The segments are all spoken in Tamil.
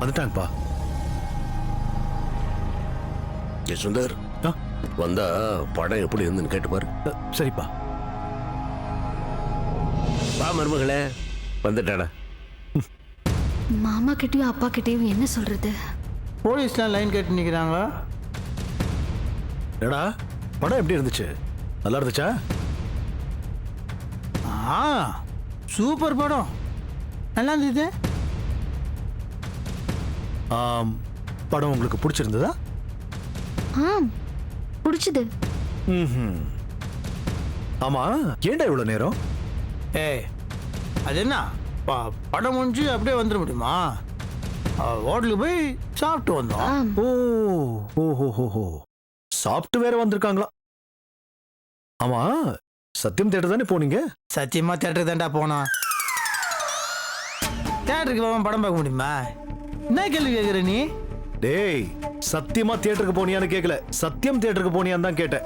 வந்துட்டாங்கப்பா. சுந்தர் வந்தா படம் எப்படி இருந்துன்னு கேட்டு பாரு. சரிப்பா. வா மருமகளே, வந்துட்டாடா. மாமா கிட்டயும் அப்பா கிட்டயும் என்ன சொல்றது? போலீஸ்லாம் லைன் கட்டி நிற்கிறாங்க. ஏடா படம் எப்படி இருந்துச்சு? நல்லா இருந்துச்சா? சூப்பர் படம், நல்லா இருந்தது. படம் உங்களுக்கு பிடிச்சிருந்ததா? பிடிச்சது. ஆமா, ஏன்டா இவ்வளவு நேரம்? அது என்ன படம் முடிஞ்சு அப்படியே வந்துட முடியுமா? ஹோட்டலுக்கு போய் சாப்பிட்டு வந்தோம். ஓ, சாப்பிட்டு வேற வந்திருக்காங்களா? ஆமா, சத்தியம் தேட்டர் தானே போனீங்க? சத்தியமா தேட்டருக்கு தான்டா போனோம். தேட்டருக்கு போகாம படம் பார்க்க முடியுமா? என்ன கேள்வி கேட்குற நீ? டேய், சத்தியமா தியேட்டருக்கு போனியான்னு கேட்கல, சத்தியம் தியேட்டருக்கு போனியான்னு தான் கேட்டேன்.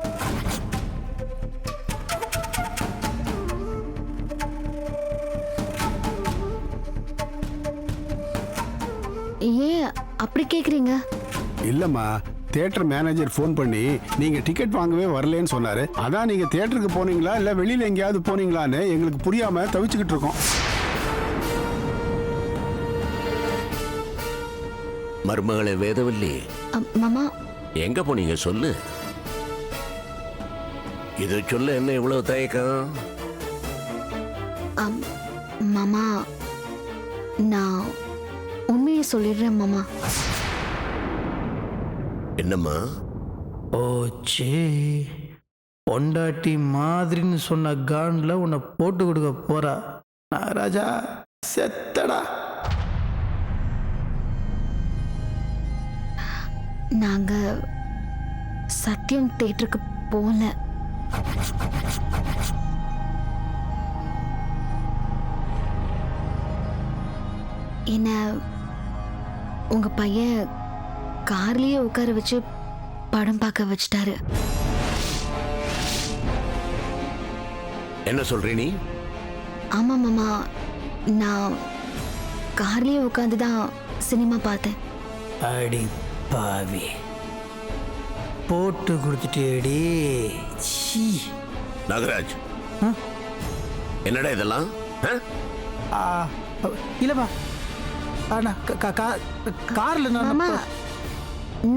ஏன் அப்படி கேக்குறீங்க? இல்லம்மா, தியேட்டர் மேனேஜர் ஃபோன் பண்ணி நீங்க டிக்கெட் வாங்கவே வரலன்னு சொன்னாரு. அதான் நீங்க தியேட்டருக்கு போனீங்களா இல்ல வெளியில எங்கேயாவது போனீங்களான்னு எங்களுக்கு புரியாம தவிச்சுக்கிட்டு இருக்கோம். மருமகளே வேதவல்லி, மாமா எங்க போனீங்க சொல்லு. இது சொல்ல என்ன இவ்வளவு தயக்கம்? மாமா, நான் உண்மையை சொல்லிடுறேன் மாமா. என்னம்மா? ஓச்சே, பொண்டாட்டி மாதிரின்னு சொன்ன கான்ல உன்னை போட்டு கொடுக்க போறா. ராஜா செத்தடா. நாங்க சத்தியம் தேட்டருக்கு போல. என்ன உங்க பையன் கார்லயே உட்கார வச்சு படம் பார்க்க வச்சிட்டாரு. என்ன சொல்ற நீ? ஆமா மாமா, நான் கார்லயே உட்காந்துதான் சினிமா பார்த்தேன். அடி பாவி, போட்டு கொடுத்துட்டேடி. நாகராஜ், என்னடா இதெல்லாம்? இல்லப்பா, கார்ல மாமா,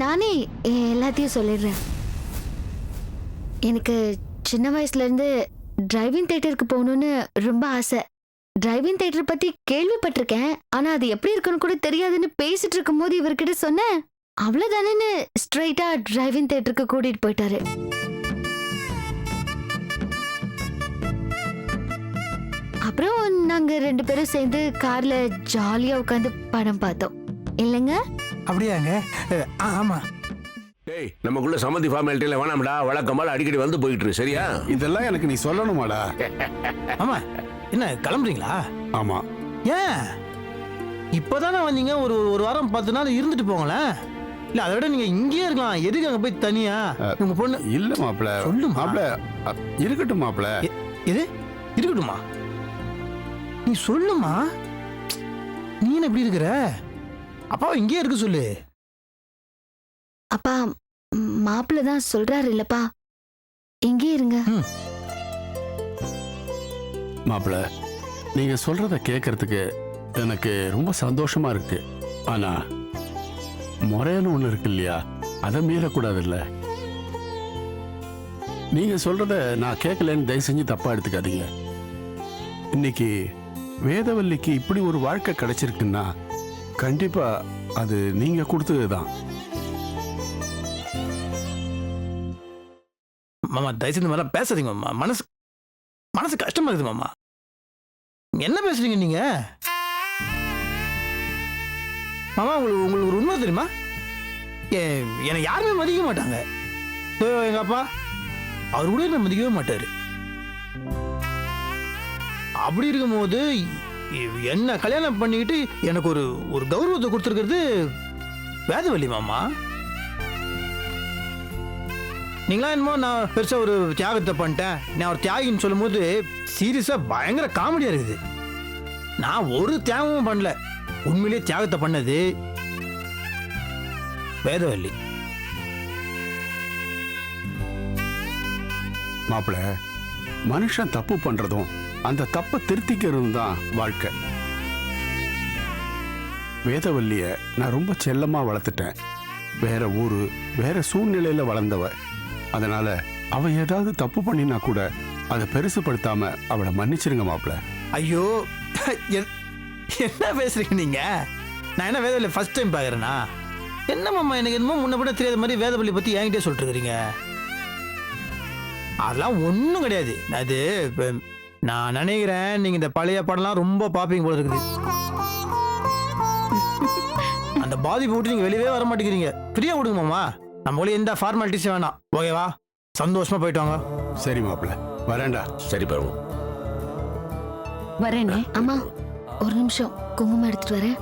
நானே எல்லாத்தையும் சொல்லிடுறேன். எனக்கு சின்ன வயசுல இருந்து டிரைவிங் தியேட்டருக்கு போகணும்னு ரொம்ப ஆசை. டிரைவிங் தியேட்டர் பத்தி கேள்விப்பட்டிருக்கேன், ஆனா அது எப்படி இருக்குன்னு கூட தெரியாதுன்னு பேசிட்டு இருக்கும் போது இவர்கிட்ட சொன்னேன். அவ்வளவுதானேன்னு ஸ்ட்ரைட்டா டிரைவிங் தியேட்டருக்கு கூட்டிட்டு போயிட்டாரு. அப்புறம் நாங்க 2 பேரும் சேர்ந்து கார்ல ஜாலியா உட்காந்து படம் பார்த்தோம் இல்லைங்க? அப்படியாங்க? ஆமா. டேய், நமக்குள்ள சம்மந்தி ஃபார்மாலிட்டியில வேணாம்டா. வழக்கமால அடிக்கடி வந்து போயிட்டு இரு, சரியா? இதெல்லாம் எனக்கு நீ சொல்லணுமாடா? ஆமா, என்ன கிளம்புறீங்களா? ஆமா. ஏன் இப்பதானே வந்தீங்க? ஒரு வாரம் 10 நாள் இருந்துட்டு போங்களேன். இல்ல, அதை விட நீங்க இங்கேயே இருக்கலாம். எதுக்கு அங்க போய் தனியா? உங்க பொண்ணு இல்ல மாப்பிள. சொல்லு மாப்பிள, இருக்கட்டும் மாப்பிள. எது இருக்கட்டுமா? நீ சொல்லுமா. நீ என்ன எப்படி இருக்கிற? அப்பாவை இங்கேயே இருக்க சொல்லு. அப்பா, மாப்பிள்ள தான் சொல்றாரு இல்லப்பா, இங்கே இருங்க. மாப்பிள, நீங்க சொல்றத கேட்கறதுக்கு எனக்கு ரொம்ப சந்தோஷமா இருக்கு. ஆனா முறைன்னு ஒண்ணு இருக்கு இல்லையா, அதை மீறக்கூடாது இல்ல. நீங்க சொல்றத நான் கேட்கலன்னு தயவு செஞ்சு தப்பா எடுத்துக்காதீங்க. இன்னைக்கு வேதவல்லிக்கு இப்படி ஒரு வாழ்க்கை கிடைச்சிருக்குன்னா கண்டிப்பா அது நீங்க கொடுத்ததுதான். மாமா, தயவு செஞ்சு மேல பேசாதீங்க மாமா. மனசு கஷ்டமா இருக்குது மாமா. என்ன பேசுறீங்க நீங்க? மாமா, உங்களுக்கு ஒரு உண்மை தெரியுமா? என்னை யாருமே மதிக்க மாட்டாங்க. எங்க அப்பா அவர் கூட என்ன மதிக்கவே மாட்டாரு. அப்படி இருக்கும்போது என்ன கல்யாணம் பண்ணிக்கிட்டு எனக்கு ஒரு கௌரவத்தை கொடுத்துருக்கிறது வேதவல்லி மாமா. நீங்களா என்னமோ நான் பெருசா ஒரு தியாகத்தை பண்ணிட்டேன், நான் ஒரு தியாகின்னு சொல்லும் போது சீரியஸா பயங்கர காமெடியா இருக்குது. நான் ஒரு தியாகமும் பண்ணல. உண்மையிலேயே தியாகத்தை பண்ணது வேதவல்லி. மாப்பிள, மனுஷன் தப்பு பண்றதும் அந்த தப்பை திருத்திக்கிறதும் தான் வாழ்க்கை. வேதவல்லிய நான் ரொம்ப செல்லமா வளர்த்துட்டேன். வேற ஊரு, வேற சூழ்நிலையில வளர்ந்தவ. அதனால அவ ஏதாவது தப்பு பண்ணினா கூட அதை பெருசுப்படுத்தாம அவளை மன்னிச்சிருங்க மாப்பிள. ஐயோ, என்ன பேசுறீங்க நீங்க? நான் என்ன வேதவல்லி ஃபர்ஸ்ட் டைம் பார்க்குறேன்னா? என்ன மாமா, எனக்கு என்னமோ முன்ன கூட தெரியாத மாதிரி வேதவல்லி பற்றி என்கிட்டே சொல்லிட்டு இருக்கிறீங்க. அதெல்லாம் ஒன்றும் கிடையாது. அது நான் நினைக்கிறேன் நீங்கள் இந்த பழைய படம்லாம் ரொம்ப பார்ப்பீங்க போல இருக்குது. அந்த பாதிப்பு விட்டு நீங்கள் வெளியவே வர மாட்டேங்கிறீங்க. ஃப்ரீயாக கொடுங்க மாமா. நம்மளே எந்த ஃபார்மாலிட்டிஸும் வேணாம். ஓகேவா? சந்தோஷமா போயிட்டு வாங்க. சரி மாப்பிள, வரேன்டா. சரி பாருங்க. வரேனே. அம்மா ஒரு நிமிஷம், குங்குமம் எடுத்துட்டு வரேன்.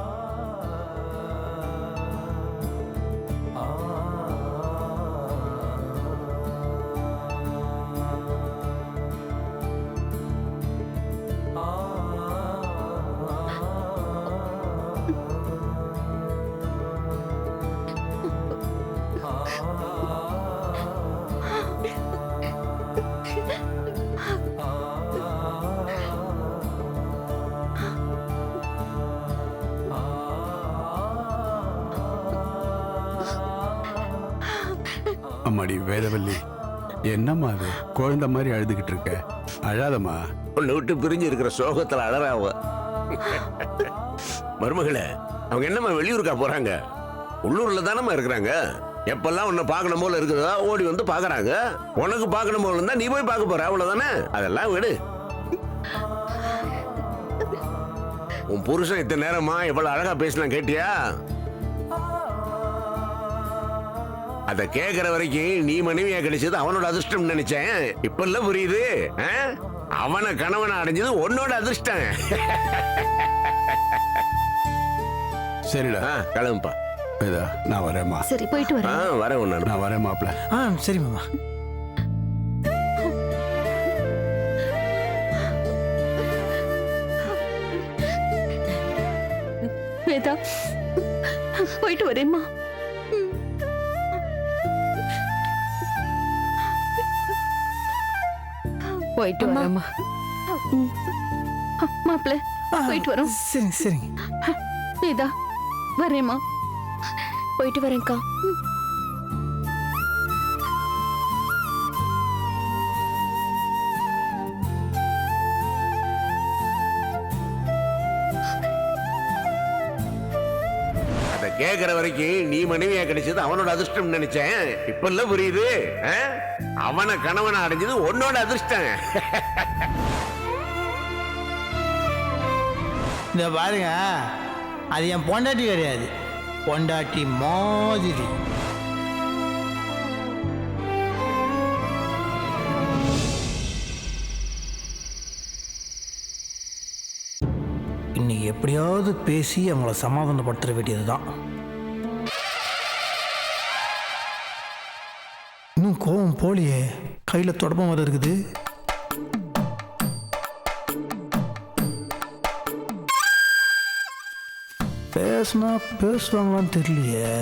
அம்மாடி வேதவல்லி, என்னம்மா அது குழந்தை மாதிரி அழுதுகிட்டு இருக்க? அழாதம்மா. உன்னை விட்டு பிரிஞ்சு இருக்கிற சோகத்துல அழறாவ. மருமகளே, அவங்க என்னம்மா வெளியூருக்கா போறாங்க? உள்ளூர்ல தானம்மா இருக்கிறாங்க. எப்பெல்லாம் உன்னை பார்க்கணும் போல இருக்குதா ஓடி வந்து பாக்குறாங்க. உனக்கு பார்க்கணும் போல இருந்தா நீ போய் பார்க்க போற, அவ்வளவுதானே. அதெல்லாம் விடு. உன் புருஷன் இத்தனை நேரமா எவ்வளவு அழகா பேசலாம் கேட்டியா? அத கேக்குற வரைக்கும் நீ மனைவியா கிடைச்சது அவனோட அதிர்ஷ்டம் நினைச்சேன். இப்ப இல்ல புரியுது. அவனை கணவனை அடைஞ்சது உன்னோட அதிர்ஷ்டம். சரிடா, கிளம்புப்பா. வேதா, நான் வரேம்மா. சரி, போயிட்டு வரேன். வரேன் ஒன்னு. நான் வரேன் மாப்பிள. சரி மாமா. வேதா, போயிட்டு வரேம்மா. போயிட்டு வரேம்மா. மாப்பிள்ள, போயிட்டு வரோம். சரிங்க சரிங்க. வேதா, வரேம்மா. போயிட்டு வரேன்க்கா. அத கேக்குற வரைக்கும் நீ மனைவியா கிடைச்சது அவனோட அதிர்ஷ்டம் நினைச்சேன். இப்ப இல்ல புரியுது. அவனை கணவனை அடைஞ்சது உன்னோட அதிர்ஷ்டம். இந்த பாருங்க, அது என் பொண்டாட்டி கிடையாது. பொண்டாட்டி மாதிரி. இன்னைக்கு எப்படியாவது பேசி அவங்கள சமாதானப்படுத்த வேண்டியதுதான். இன்னும் கோவம் போலியே, கையில் தொடப்பம் வர இருக்குது. பேசுனா பேசுவாங்களான்னு தெரியலையே.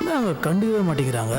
நாங்கள் கண்டுக்கவே மாட்டேங்கிறாங்க.